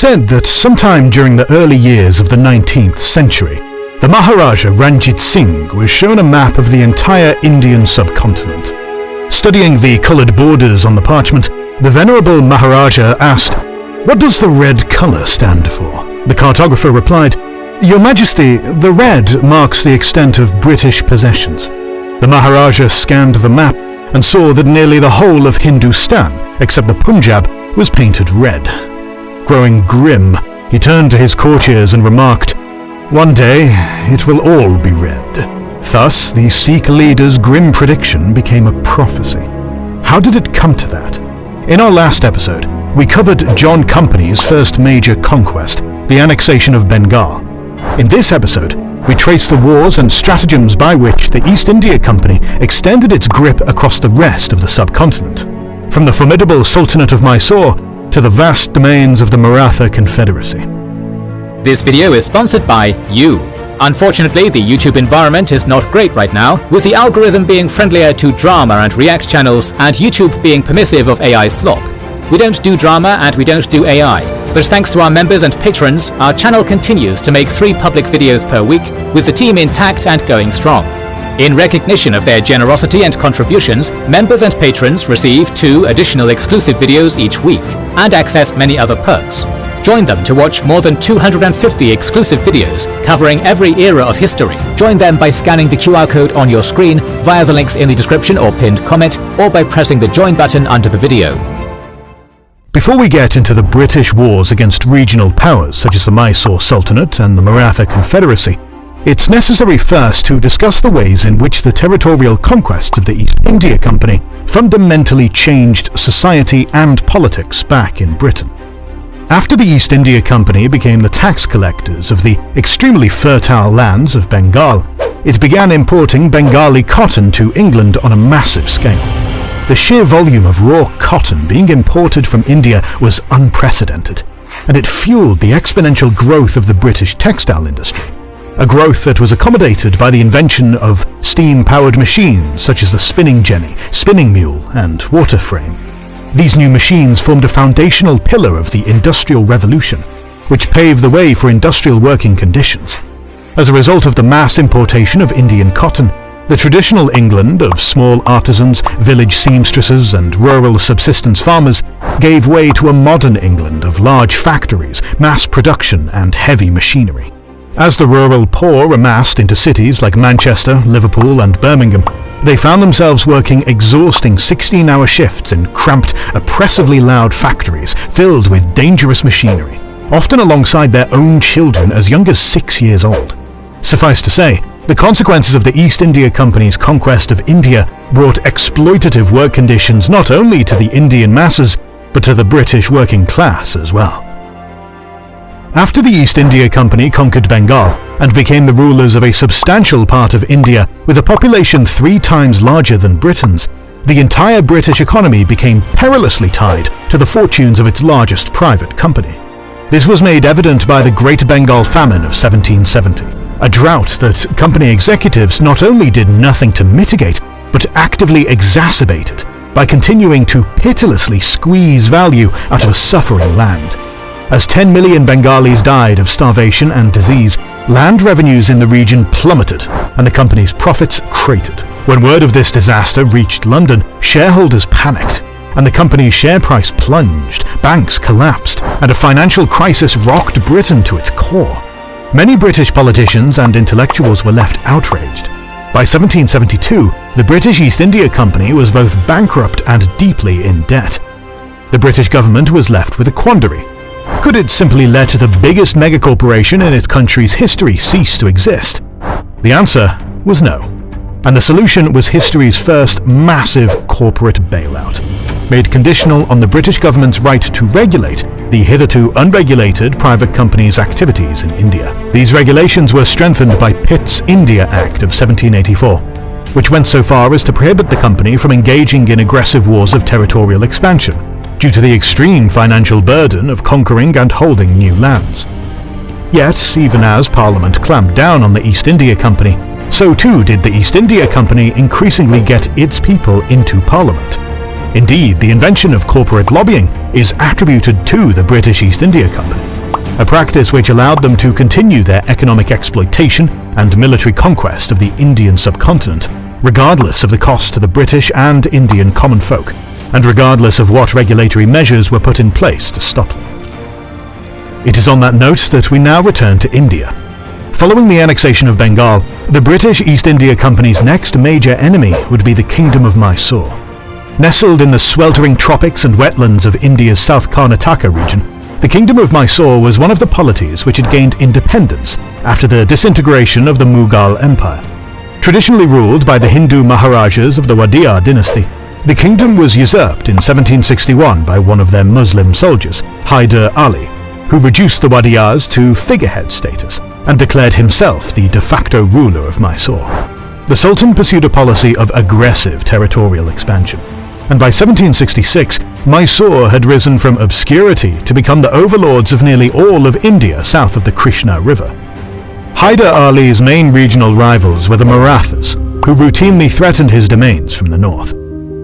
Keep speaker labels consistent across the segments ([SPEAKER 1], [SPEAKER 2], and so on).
[SPEAKER 1] said that sometime during the early years of the 19th century, the Maharaja Ranjit Singh was shown a map of the entire Indian subcontinent. Studying the coloured borders on the parchment, the venerable Maharaja asked, "What does the red colour stand for?" The cartographer replied, "Your Majesty, the red marks the extent of British possessions." The Maharaja scanned the map and saw that nearly the whole of Hindustan, except the Punjab, was painted red. Growing grim, he turned to his courtiers and remarked, "One day it will all be red." Thus, the Sikh leader's grim prediction became a prophecy. How did it come to that? In our last episode, we covered John Company's first major conquest, the annexation of Bengal. In this episode, we trace the wars and stratagems by which the East India Company extended its grip across the rest of the subcontinent, from the formidable Sultanate of Mysore to the vast domains of the Maratha Confederacy.
[SPEAKER 2] This video is sponsored by you. Unfortunately, the YouTube environment is not great right now, with the algorithm being friendlier to drama and react channels and YouTube being permissive of AI slop. We don't do drama and we don't do AI, but thanks to our members and patrons, our channel continues to make 3 public videos per week, with the team intact and going strong. In recognition of their generosity and contributions, members and patrons receive 2 additional exclusive videos each week, and access many other perks. Join them to watch more than 250 exclusive videos covering every era of history. Join them by scanning the QR code on your screen via the links in the description or pinned comment, or by pressing the join button under the video.
[SPEAKER 1] Before we get into the British wars against regional powers such as the Mysore Sultanate and the Maratha Confederacy, it's necessary first to discuss the ways in which the territorial conquests of the East India Company fundamentally changed society and politics back in Britain. After the East India Company became the tax collectors of the extremely fertile lands of Bengal, it began importing Bengali cotton to England on a massive scale. The sheer volume of raw cotton being imported from India was unprecedented, and it fueled the exponential growth of the British textile industry, a growth that was accommodated by the invention of steam-powered machines such as the spinning jenny, spinning mule, and water frame. These new machines formed a foundational pillar of the Industrial Revolution, which paved the way for industrial working conditions. As a result of the mass importation of Indian cotton, the traditional England of small artisans, village seamstresses, and rural subsistence farmers gave way to a modern England of large factories, mass production, and heavy machinery. As the rural poor amassed into cities like Manchester, Liverpool, and Birmingham, they found themselves working exhausting 16-hour shifts in cramped, oppressively loud factories filled with dangerous machinery, often alongside their own children as young as 6 years old. Suffice to say, the consequences of the East India Company's conquest of India brought exploitative work conditions not only to the Indian masses, but to the British working class as well. After the East India Company conquered Bengal and became the rulers of a substantial part of India with a population 3 times larger than Britain's, the entire British economy became perilously tied to the fortunes of its largest private company. This was made evident by the Great Bengal Famine of 1770, a drought that company executives not only did nothing to mitigate, but actively exacerbated by continuing to pitilessly squeeze value out of a suffering land. As 10 million Bengalis died of starvation and disease, land revenues in the region plummeted and the company's profits cratered. When word of this disaster reached London, shareholders panicked and the company's share price plunged, banks collapsed, and a financial crisis rocked Britain to its core. Many British politicians and intellectuals were left outraged. By 1772, the British East India Company was both bankrupt and deeply in debt. The British government was left with a quandary. Could it simply let the biggest megacorporation in its country's history cease to exist? The answer was no, and the solution was history's first massive corporate bailout, made conditional on the British government's right to regulate the hitherto unregulated private companies' activities in India. These regulations were strengthened by Pitt's India Act of 1784, which went so far as to prohibit the company from engaging in aggressive wars of territorial expansion, due to the extreme financial burden of conquering and holding new lands. Yet, even as Parliament clamped down on the East India Company, so too did the East India Company increasingly get its people into Parliament. Indeed, the invention of corporate lobbying is attributed to the British East India Company. a practice which allowed them to continue their economic exploitation and military conquest of the Indian subcontinent, regardless of the cost to the British and Indian common folk, and regardless of what regulatory measures were put in place to stop them. It is on that note that we now return to India. Following the annexation of Bengal, the British East India Company's next major enemy would be the Kingdom of Mysore. Nestled in the sweltering tropics and wetlands of India's South Karnataka region, the Kingdom of Mysore was one of the polities which had gained independence after the disintegration of the Mughal Empire. Traditionally ruled by the Hindu Maharajas of the Wadiyar dynasty, the kingdom was usurped in 1761 by one of their Muslim soldiers, Hyder Ali, who reduced the Wadiyars to figurehead status and declared himself the de facto ruler of Mysore. The Sultan pursued a policy of aggressive territorial expansion, and by 1766, Mysore had risen from obscurity to become the overlords of nearly all of India south of the Krishna River. Hyder Ali's main regional rivals were the Marathas, who routinely threatened his domains from the north.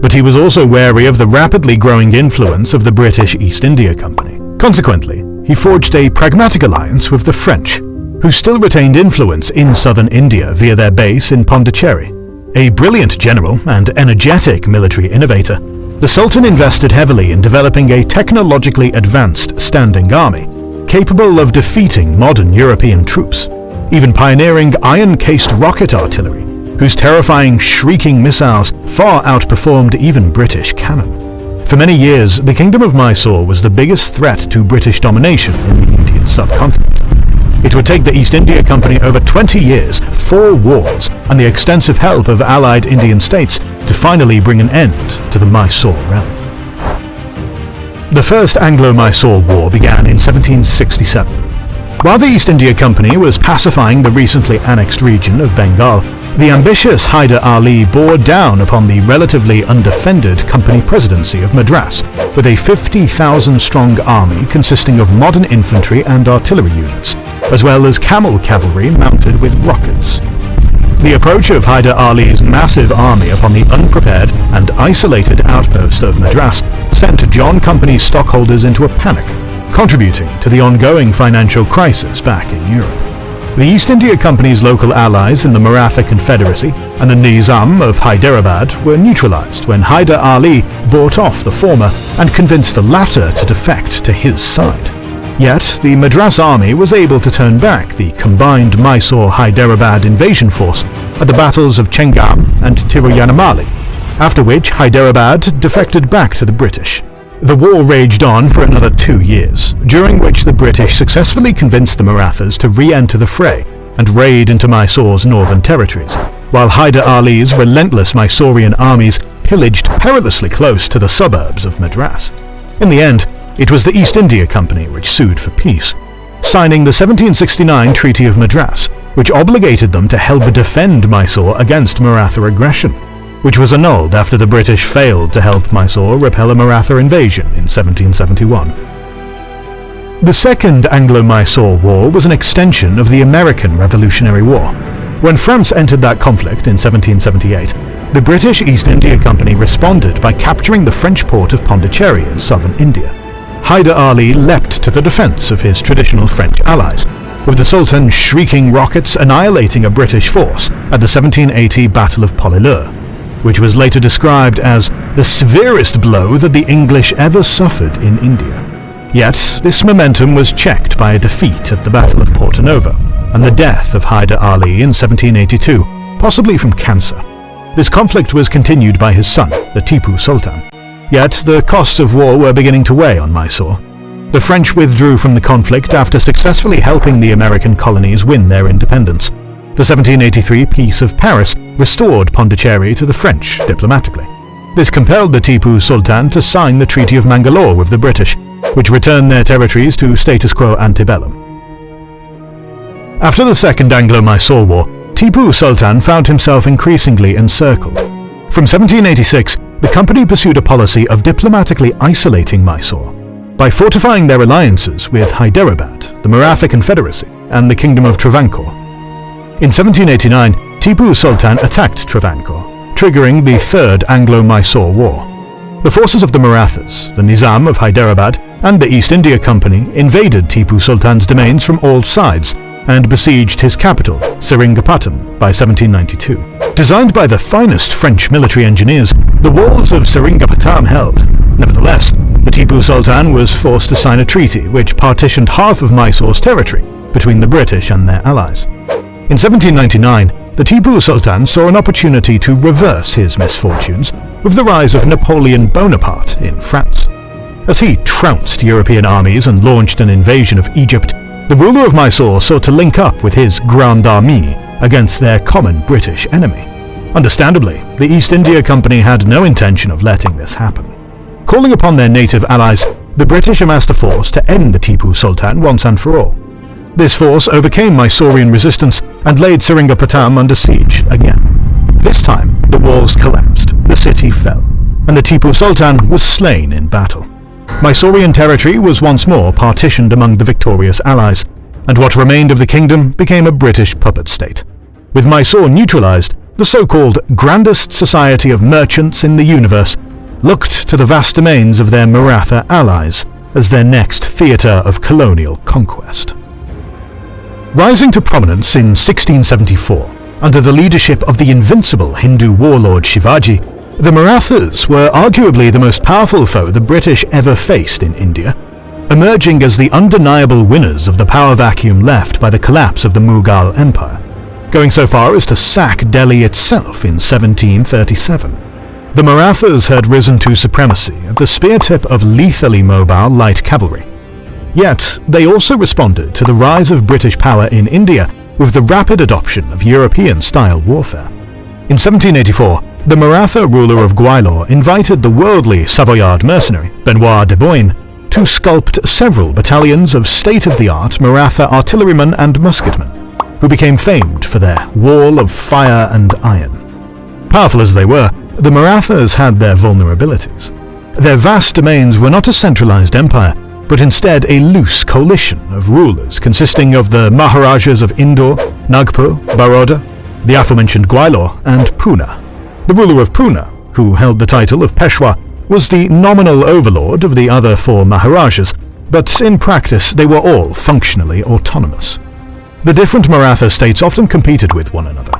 [SPEAKER 1] But he was also wary of the rapidly growing influence of the British East India Company. Consequently, he forged a pragmatic alliance with the French, who still retained influence in southern India via their base in Pondicherry. A brilliant general and energetic military innovator, the Sultan invested heavily in developing a technologically advanced standing army, capable of defeating modern European troops, even pioneering iron-cased rocket artillery, whose terrifying, shrieking missiles far outperformed even British cannon. For many years, the Kingdom of Mysore was the biggest threat to British domination in the Indian subcontinent. It would take the East India Company over 20 years, 4 wars, and the extensive help of allied Indian states to finally bring an end to the Mysore realm. The First Anglo-Mysore War began in 1767. While the East India Company was pacifying the recently annexed region of Bengal, the ambitious Hyder Ali bore down upon the relatively undefended company presidency of Madras with a 50,000-strong army consisting of modern infantry and artillery units, as well as camel cavalry mounted with rockets. The approach of Hyder Ali's massive army upon the unprepared and isolated outpost of Madras sent John Company's stockholders into a panic, contributing to the ongoing financial crisis back in Europe. The East India Company's local allies in the Maratha Confederacy and the Nizam of Hyderabad were neutralized when Hyder Ali bought off the former and convinced the latter to defect to his side. Yet, the Madras army was able to turn back the combined Mysore-Hyderabad invasion force at the battles of Chengam and Tiruvannamalai, after which Hyderabad defected back to the British. The war raged on for another 2 years, during which the British successfully convinced the Marathas to re-enter the fray and raid into Mysore's northern territories, while Hyder Ali's relentless Mysorean armies pillaged perilously close to the suburbs of Madras. In the end, it was the East India Company which sued for peace, signing the 1769 Treaty of Madras, which obligated them to help defend Mysore against Maratha aggression, which was annulled after the British failed to help Mysore repel a Maratha invasion in 1771. The Second Anglo-Mysore War was an extension of the American Revolutionary War. When France entered that conflict in 1778, the British East India Company responded by capturing the French port of Pondicherry in southern India. Hyder Ali leapt to the defense of his traditional French allies, with the Sultan shrieking rockets annihilating a British force at the 1780 Battle of Pollilur, which was later described as the severest blow that the English ever suffered in India. Yet, this momentum was checked by a defeat at the Battle of Porto Novo and the death of Hyder Ali in 1782, possibly from cancer. This conflict was continued by his son, the Tipu Sultan. Yet, the costs of war were beginning to weigh on Mysore. The French withdrew from the conflict after successfully helping the American colonies win their independence. The 1783 Peace of Paris restored Pondicherry to the French diplomatically. This compelled the Tipu Sultan to sign the Treaty of Mangalore with the British, which returned their territories to status quo antebellum. After the Second Anglo-Mysore War, Tipu Sultan found himself increasingly encircled. From 1786, the company pursued a policy of diplomatically isolating Mysore by fortifying their alliances with Hyderabad, the Maratha Confederacy, and the Kingdom of Travancore. In 1789, Tipu Sultan attacked Travancore, triggering the Third Anglo-Mysore War. The forces of the Marathas, the Nizam of Hyderabad, and the East India Company invaded Tipu Sultan's domains from all sides and besieged his capital, Seringapatam, by 1792. Designed by the finest French military engineers, the walls of Seringapatam held. Nevertheless, the Tipu Sultan was forced to sign a treaty which partitioned half of Mysore's territory between the British and their allies. In 1799, the Tipu Sultan saw an opportunity to reverse his misfortunes with the rise of Napoleon Bonaparte in France. As he trounced European armies and launched an invasion of Egypt, the ruler of Mysore sought to link up with his Grande Armée against their common British enemy. Understandably, the East India Company had no intention of letting this happen. Calling upon their native allies, the British amassed a force to end the Tipu Sultan once and for all. This force overcame Mysorean resistance and laid Seringapatam under siege again. This time, the walls collapsed, the city fell, and the Tipu Sultan was slain in battle. Mysorean territory was once more partitioned among the victorious allies, and what remained of the kingdom became a British puppet state. With Mysore neutralized, the so-called grandest society of merchants in the universe looked to the vast domains of their Maratha allies as their next theatre of colonial conquest. Rising to prominence in 1674, under the leadership of the invincible Hindu warlord Shivaji, the Marathas were arguably the most powerful foe the British ever faced in India, emerging as the undeniable winners of the power vacuum left by the collapse of the Mughal Empire, going so far as to sack Delhi itself in 1737. The Marathas had risen to supremacy at the spear tip of lethally mobile light cavalry. Yet, they also responded to the rise of British power in India with the rapid adoption of European-style warfare. In 1784, the Maratha ruler of Gwalior invited the worldly Savoyard mercenary, Benoit de Boyne, to sculpt several battalions of state-of-the-art Maratha artillerymen and musketmen, who became famed for their wall of fire and iron. Powerful as they were, the Marathas had their vulnerabilities. Their vast domains were not a centralized empire, but instead a loose coalition of rulers consisting of the Maharajas of Indore, Nagpur, Baroda, the aforementioned Gwalior, and Pune. The ruler of Pune, who held the title of Peshwa, was the nominal overlord of the other four Maharajas, but in practice they were all functionally autonomous. The different Maratha states often competed with one another,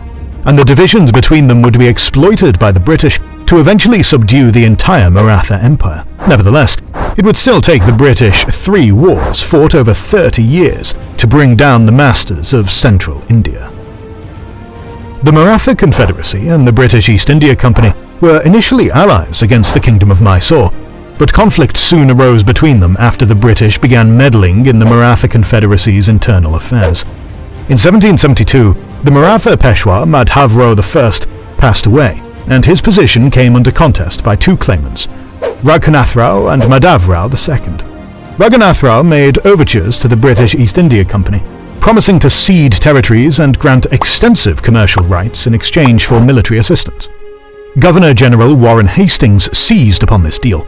[SPEAKER 1] and the divisions between them would be exploited by the British to eventually subdue the entire Maratha Empire. Nevertheless, it would still take the British 3 wars fought over 30 years to bring down the masters of central India. The Maratha Confederacy and the British East India Company were initially allies against the Kingdom of Mysore, but conflict soon arose between them after the British began meddling in the Maratha Confederacy's internal affairs. In 1772, the Maratha Peshwa Madhavrao I passed away, and his position came under contest by 2 claimants, Raghunath Rao and Madhavrao II. Raghunath Rao made overtures to the British East India Company, promising to cede territories and grant extensive commercial rights in exchange for military assistance. Governor-General Warren Hastings seized upon this deal,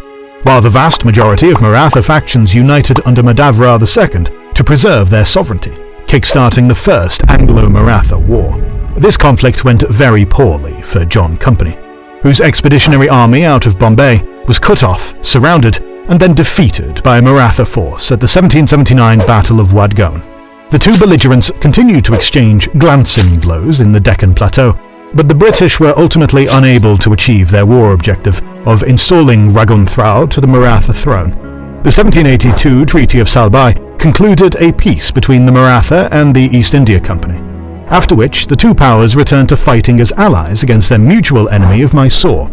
[SPEAKER 1] while the vast majority of Maratha factions united under Madhavrao II to preserve their sovereignty, kickstarting the First Anglo-Maratha War. This conflict went very poorly for John Company, whose expeditionary army out of Bombay was cut off, surrounded, and then defeated by a Maratha force at the 1779 Battle of Wadgaon. The two belligerents continued to exchange glancing blows in the Deccan Plateau, but the British were ultimately unable to achieve their war objective of installing Raghunath Rao to the Maratha throne. The 1782 Treaty of Bassein concluded a peace between the Maratha and the East India Company, after which the two powers returned to fighting as allies against their mutual enemy of Mysore,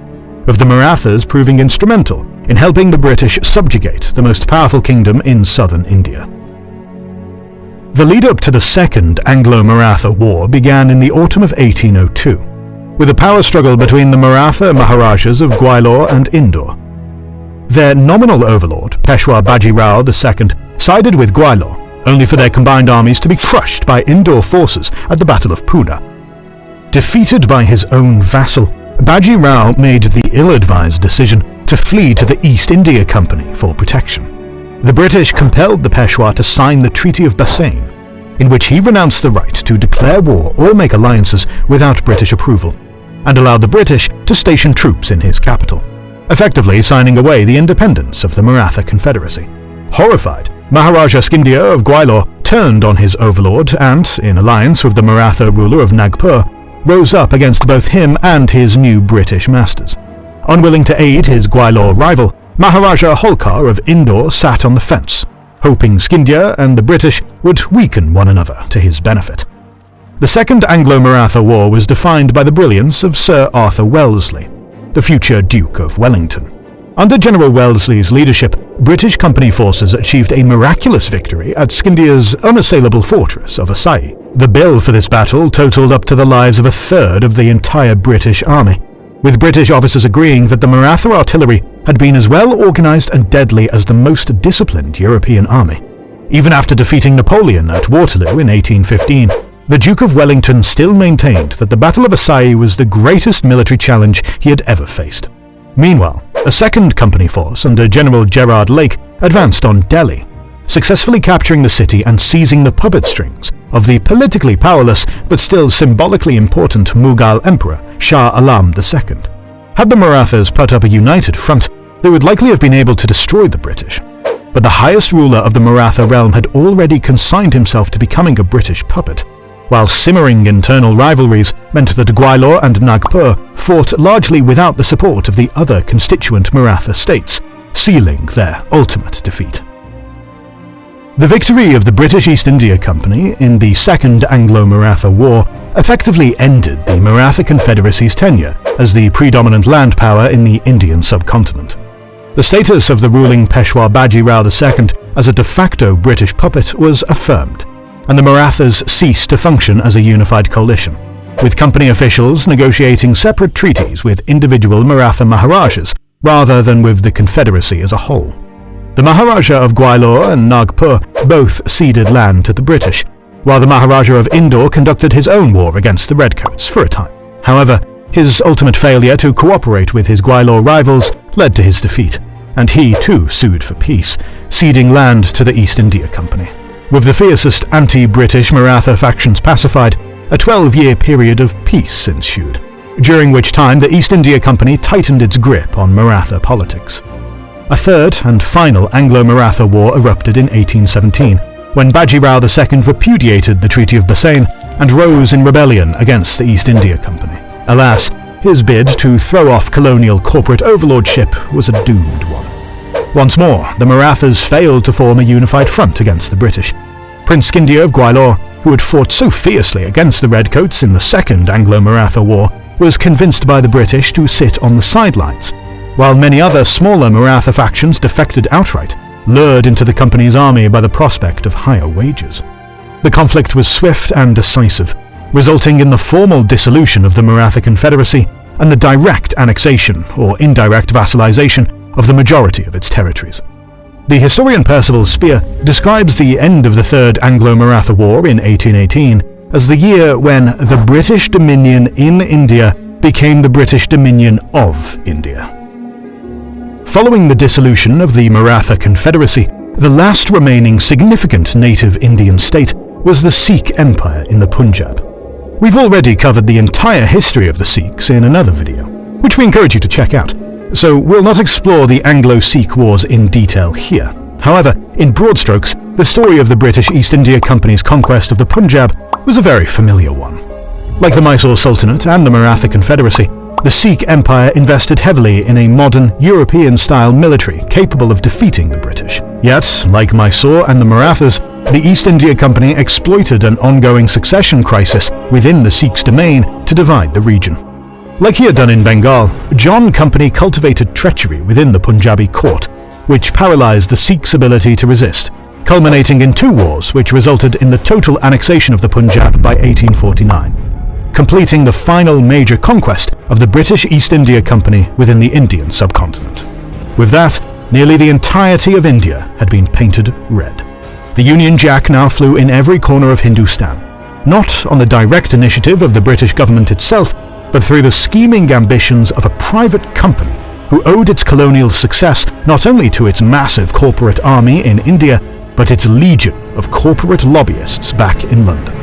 [SPEAKER 1] with the Marathas proving instrumental in helping the British subjugate the most powerful kingdom in southern India. The lead-up to the Second Anglo-Maratha War began in the autumn of 1802, with a power struggle between the Maratha Maharajas of Gwalior and Indore. Their nominal overlord, Peshwa Baji Rao II, sided with Gwalior, only for their combined armies to be crushed by Indore forces at the Battle of Pune. Defeated by his own vassal, Baji Rao made the ill-advised decision to flee to the East India Company for protection. The British compelled the Peshwa to sign the Treaty of Bassein, in which he renounced the right to declare war or make alliances without British approval, and allowed the British to station troops in his capital. effectively signing away the independence of the Maratha Confederacy. Horrified, Maharaja Scindia of Gwalior turned on his overlord and, in alliance with the Maratha ruler of Nagpur, rose up against both him and his new British masters. Unwilling to aid his Gwalior rival, Maharaja Holkar of Indore sat on the fence, hoping Scindia and the British would weaken one another to his benefit. The Second Anglo-Maratha War was defined by the brilliance of Sir Arthur Wellesley, the future Duke of Wellington. Under General Wellesley's leadership, British company forces achieved a miraculous victory at Scindia's unassailable fortress of Assaye. The bill for this battle totaled up to the lives of a third of the entire British army, with British officers agreeing that the Maratha artillery had been as well organised and deadly as the most disciplined European army. Even after defeating Napoleon at Waterloo in 1815, the Duke of Wellington still maintained that the Battle of Assaye was the greatest military challenge he had ever faced. Meanwhile, a second company force under General Gerard Lake advanced on Delhi, successfully capturing the city and seizing the puppet strings of the politically powerless but still symbolically important Mughal Emperor Shah Alam II. Had the Marathas put up a united front, they would likely have been able to destroy the British. But the highest ruler of the Maratha realm had already consigned himself to becoming a British puppet, while simmering internal rivalries meant that Gwalior and Nagpur fought largely without the support of the other constituent Maratha states, sealing their ultimate defeat. The victory of the British East India Company in the Second Anglo-Maratha War effectively ended the Maratha Confederacy's tenure as the predominant land power in the Indian subcontinent. The status of the ruling Peshwa Baji Rao II as a de facto British puppet was affirmed, and the Marathas ceased to function as a unified coalition, with company officials negotiating separate treaties with individual Maratha Maharajas rather than with the Confederacy as a whole. The Maharaja of Gwalior and Nagpur both ceded land to the British, while the Maharaja of Indore conducted his own war against the Redcoats for a time. However, his ultimate failure to cooperate with his Gwalior rivals led to his defeat, and he too sued for peace, ceding land to the East India Company. With the fiercest anti-British Maratha factions pacified, a 12-year period of peace ensued, during which time the East India Company tightened its grip on Maratha politics. A third and final Anglo-Maratha War erupted in 1817, when Baji Rao II repudiated the Treaty of Bassein and rose in rebellion against the East India Company. Alas, his bid to throw off colonial corporate overlordship was a doomed one. Once more, the Marathas failed to form a unified front against the British. Prince Scindia of Gwalior, who had fought so fiercely against the Redcoats in the Second Anglo-Maratha War, was convinced by the British to sit on the sidelines, while many other smaller Maratha factions defected outright, lured into the company's army by the prospect of higher wages. The conflict was swift and decisive, resulting in the formal dissolution of the Maratha Confederacy and the direct annexation or indirect vassalization of the majority of its territories. The historian Percival Spear describes the end of the Third Anglo-Maratha War in 1818 as the year when the British Dominion in India became the British Dominion of India. Following the dissolution of the Maratha Confederacy, the last remaining significant native Indian state was the Sikh Empire in the Punjab. We've already covered the entire history of the Sikhs in another video, which we encourage you to check out, so we'll not explore the Anglo-Sikh Wars in detail here. However, in broad strokes, the story of the British East India Company's conquest of the Punjab was a very familiar one. Like the Mysore Sultanate and the Maratha Confederacy, the Sikh Empire invested heavily in a modern, European-style military capable of defeating the British. Yet, like Mysore and the Marathas, the East India Company exploited an ongoing succession crisis within the Sikhs' domain to divide the region. Like he had done in Bengal, John Company cultivated treachery within the Punjabi court, which paralysed the Sikhs' ability to resist, culminating in two wars which resulted in the total annexation of the Punjab by 1849, completing the final major conquest of the British East India Company within the Indian subcontinent. With that, nearly the entirety of India had been painted red. The Union Jack now flew in every corner of Hindustan, not on the direct initiative of the British government itself, but through the scheming ambitions of a private company who owed its colonial success not only to its massive corporate army in India, but its legion of corporate lobbyists back in London.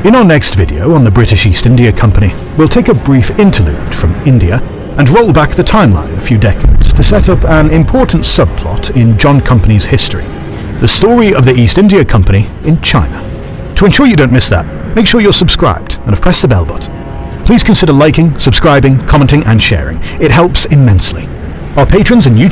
[SPEAKER 1] In our next video on the British East India Company, we'll take a brief interlude from India and roll back the timeline a few decades to set up an important subplot in John Company's history, the story of the East India Company in China. To ensure you don't miss that, make sure you're subscribed and have pressed the bell button. Please consider liking, subscribing, commenting and sharing. It helps immensely. Our patrons and YouTube